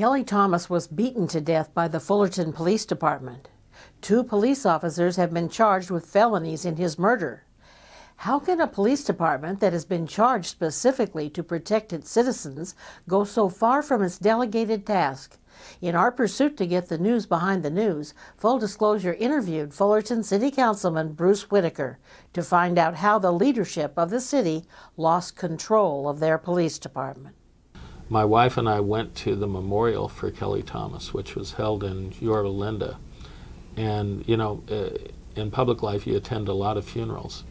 Kelley Thomas was beaten to death by the Fullerton Police Department. 2 police officers have been charged with felonies in his murder. How can a police department that has been charged specifically to protect its citizens go so far from its delegated task? In our pursuit to get the news behind the news, Full Disclosure interviewed Fullerton City Councilman Whitaker to find out how the leadership of the city lost control of their police department. My wife and I went to the memorial for Kelley Thomas, which was held in Yorba Linda. And, you know, in public life you attend a lot of funerals.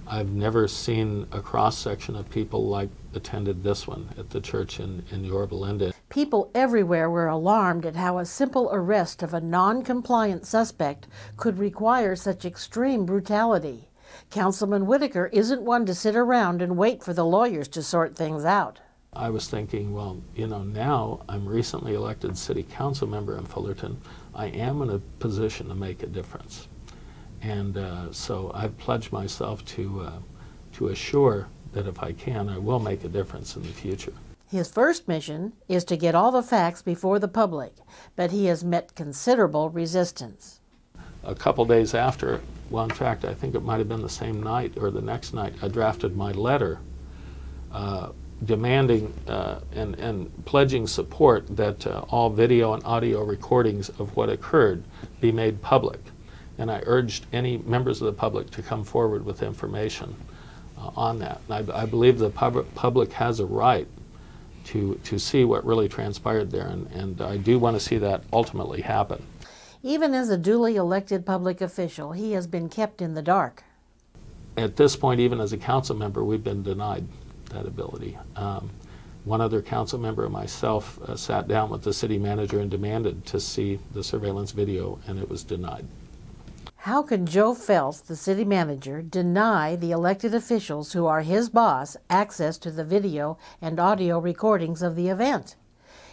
I've never seen a cross-section of people like attended this one at the church in Yorba Linda. People everywhere were alarmed at how a simple arrest of a non-compliant suspect could require such extreme brutality. Councilman Whitaker isn't one to sit around and wait for the lawyers to sort things out. I was thinking, well, you know, now I'm recently elected city council member in Fullerton. I am in a position to make a difference. And so I've pledged myself to assure that if I can, I will make a difference in the future. His first mission is to get all the facts before the public, but he has met considerable resistance. A couple days after, well, in fact, I think it might have been the same night or the next night, I drafted my letter demanding and pledging support that all video and audio recordings of what occurred be made public. And I urged any members of the public to come forward with information on that. And I believe the public has a right to see what really transpired there, and I do want to see that ultimately happen. Even as a duly elected public official, he has been kept in the dark. At this point, even as a council member, we've been denied that ability. One other council member and myself sat down with the city manager and demanded to see the surveillance video, and it was denied. How can Joe Phelps, the city manager, deny the elected officials who are his boss access to the video and audio recordings of the event?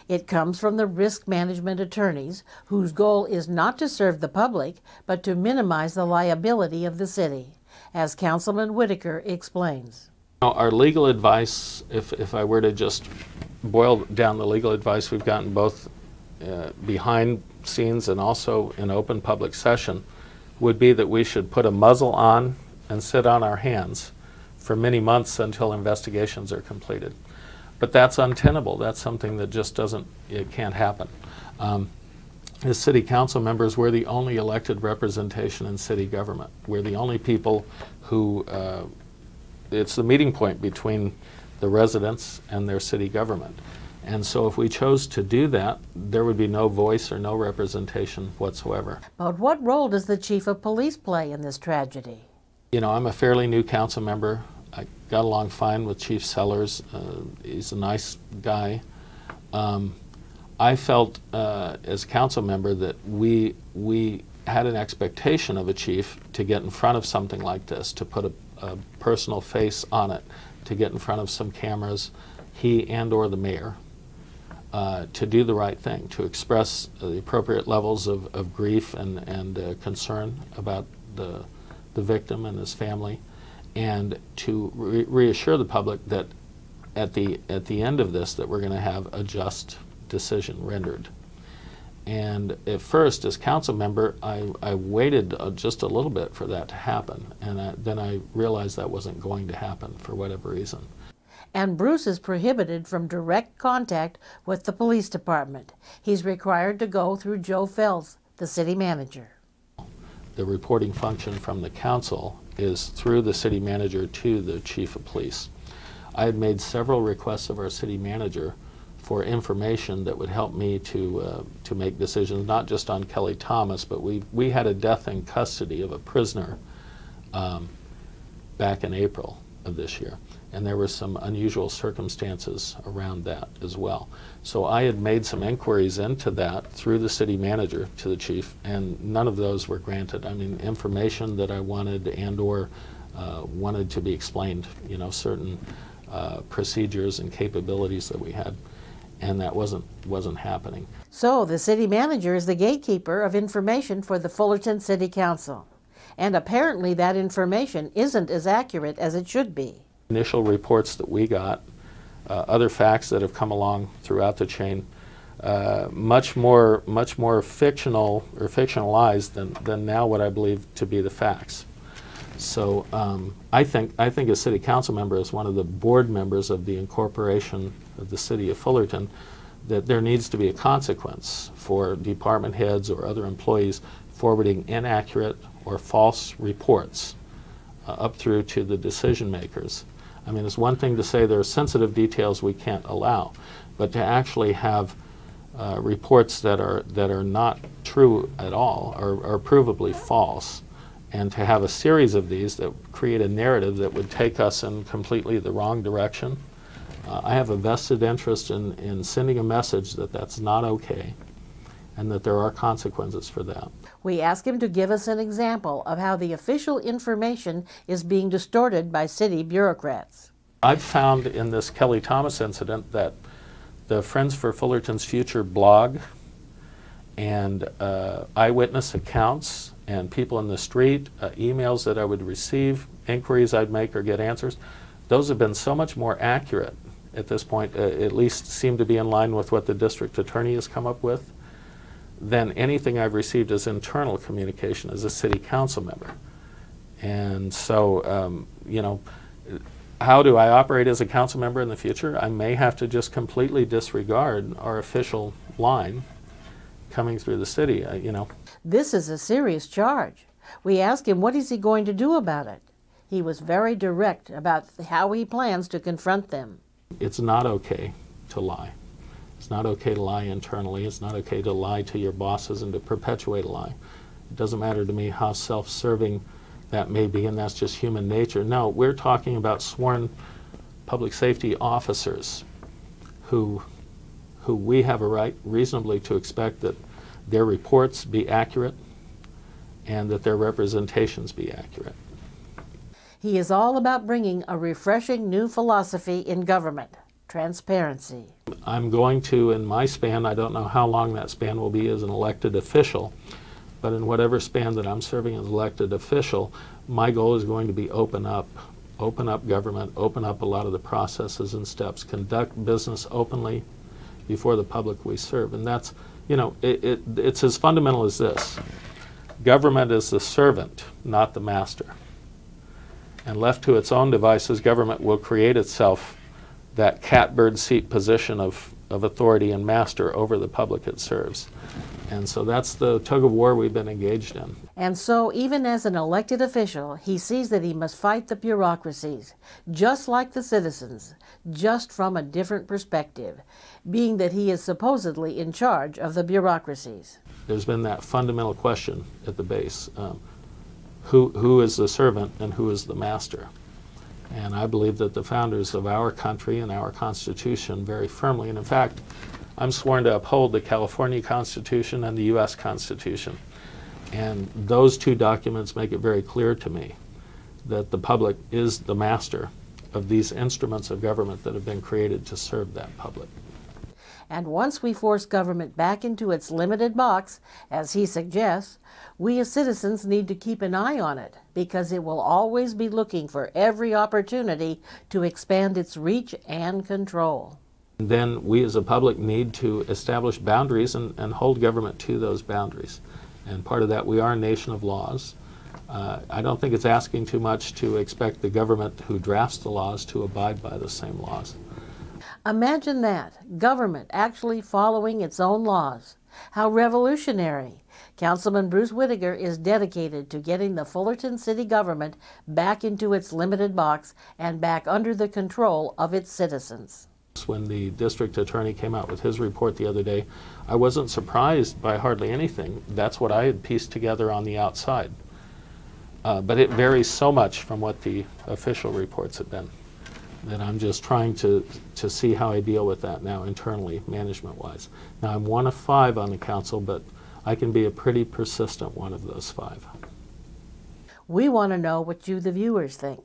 It comes from the risk management attorneys, whose goal is not to serve the public, but to minimize the liability of the city, as Councilman Whitaker explains. Our legal advice, if I were to just boil down the legal advice we've gotten both behind scenes and also in open public session, would be that we should put a muzzle on and sit on our hands for many months until investigations are completed. But that's untenable. That's something that just it can't happen. As city council members, we're the only elected representation in city government. We're the only people who, it's the meeting point between the residents and their city government. And so if we chose to do that, there would be no voice or no representation whatsoever. But what role does the chief of police play in this tragedy? You know, I'm a fairly new council member. I got along fine with Chief Sellers. He's a nice guy. I felt as a council member that we had an expectation of a chief to get in front of something like this, to put a personal face on it, to get in front of some cameras, he and or the mayor. To do the right thing, to express the appropriate levels of grief and concern about the victim and his family, and to reassure the public that at the end of this that we're going to have a just decision rendered. And at first, as council member, I waited just a little bit for that to happen, and then I realized that wasn't going to happen for whatever reason. And Bruce is prohibited from direct contact with the police department. He's required to go through Joe Phelps, the city manager. The reporting function from the council is through the city manager to the chief of police. I had made several requests of our city manager for information that would help me to make decisions, not just on Kelley Thomas, but we had a death in custody of a prisoner back in April of this year. And there were some unusual circumstances around that as well. So I had made some inquiries into that through the city manager to the chief, and none of those were granted. I mean, information that I wanted and or wanted to be explained, you know, certain procedures and capabilities that we had, and that wasn't happening. So the city manager is the gatekeeper of information for the Fullerton City Council. And apparently that information isn't as accurate as it should be. Initial reports that we got, other facts that have come along throughout the chain, much more fictional or fictionalized than now what I believe to be the facts. So I think a city council member, as one of the board members of the incorporation of the city of Fullerton, that there needs to be a consequence for department heads or other employees forwarding inaccurate or false reports up through to the decision makers. I mean, it's one thing to say there are sensitive details we can't allow, but to actually have reports that are not true at all, are provably false, and to have a series of these that create a narrative that would take us in completely the wrong direction. I have a vested interest in sending a message that that's not okay and that there are consequences for that. We ask him to give us an example of how the official information is being distorted by city bureaucrats. I've found in this Kelley Thomas incident that the Friends for Fullerton's Future blog and eyewitness accounts and people in the street, emails that I would receive, inquiries I'd make or get answers, those have been so much more accurate at this point, at least seem to be in line with what the district attorney has come up with, than anything I've received as internal communication as a city council member. And so, you know, how do I operate as a council member in the future? I may have to just completely disregard our official line coming through the city, you know. This is a serious charge. We asked him what is he going to do about it. He was very direct about how he plans to confront them. It's not okay to lie. It's not okay to lie internally. It's not okay to lie to your bosses and to perpetuate a lie. It doesn't matter to me how self-serving that may be, and that's just human nature. No, we're talking about sworn public safety officers who we have a right reasonably to expect that their reports be accurate and that their representations be accurate. He is all about bringing a refreshing new philosophy in government: transparency. I'm going to, in my span, I don't know how long that span will be as an elected official, but in whatever span that I'm serving as elected official, my goal is going to be open up government, open up a lot of the processes and steps, conduct business openly before the public we serve. And that's, you know, it's as fundamental as this. Government is the servant, not the master. And left to its own devices, government will create itself that catbird seat position of authority and master over the public it serves. And so that's the tug of war we've been engaged in. And so, even as an elected official, he sees that he must fight the bureaucracies, just like the citizens, just from a different perspective, being that he is supposedly in charge of the bureaucracies. There's been that fundamental question at the base. Who is the servant and who is the master? And I believe that the founders of our country and our Constitution very firmly, and in fact, I'm sworn to uphold the California Constitution and the U.S. Constitution. And those two documents make it very clear to me that the public is the master of these instruments of government that have been created to serve that public. And once we force government back into its limited box, as he suggests, we as citizens need to keep an eye on it, because it will always be looking for every opportunity to expand its reach and control. Then we as a public need to establish boundaries and hold government to those boundaries. And part of that, we are a nation of laws. I don't think it's asking too much to expect the government who drafts the laws to abide by the same laws. Imagine that, government actually following its own laws. How revolutionary. Councilman Bruce Whitaker is dedicated to getting the Fullerton city government back into its limited box and back under the control of its citizens. When the district attorney came out with his report the other day, I wasn't surprised by hardly anything. That's what I had pieced together on the outside. But it varies so much from what the official reports have been that I'm just trying to see how I deal with that now internally, management-wise. Now, I'm one of 5 on the council, but I can be a pretty persistent one of those 5. We want to know what you, the viewers, think.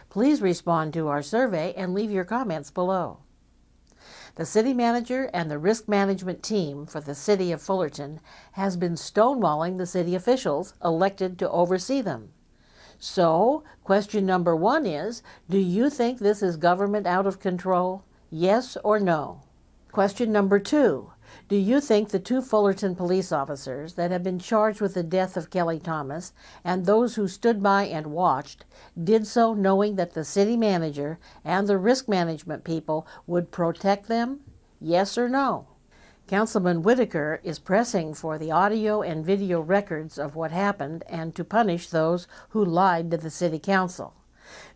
Please respond to our survey and leave your comments below. The city manager and the risk management team for the city of Fullerton has been stonewalling the city officials elected to oversee them. So, question number 1 is, do you think this is government out of control? Yes or no? Question number 2, Do you think the two Fullerton police officers that have been charged with the death of Kelley Thomas and those who stood by and watched did so knowing that the city manager and the risk management people would protect them? Yes or no? Councilman Whitaker is pressing for the audio and video records of what happened and to punish those who lied to the city council.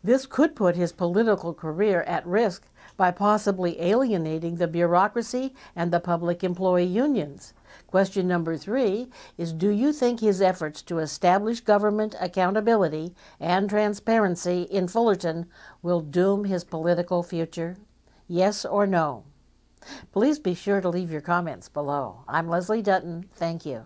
This could put his political career at risk by possibly alienating the bureaucracy and the public employee unions. Question number 3 is, do you think his efforts to establish government accountability and transparency in Fullerton will doom his political future? Yes or no? Please be sure to leave your comments below. I'm Leslie Dutton. Thank you.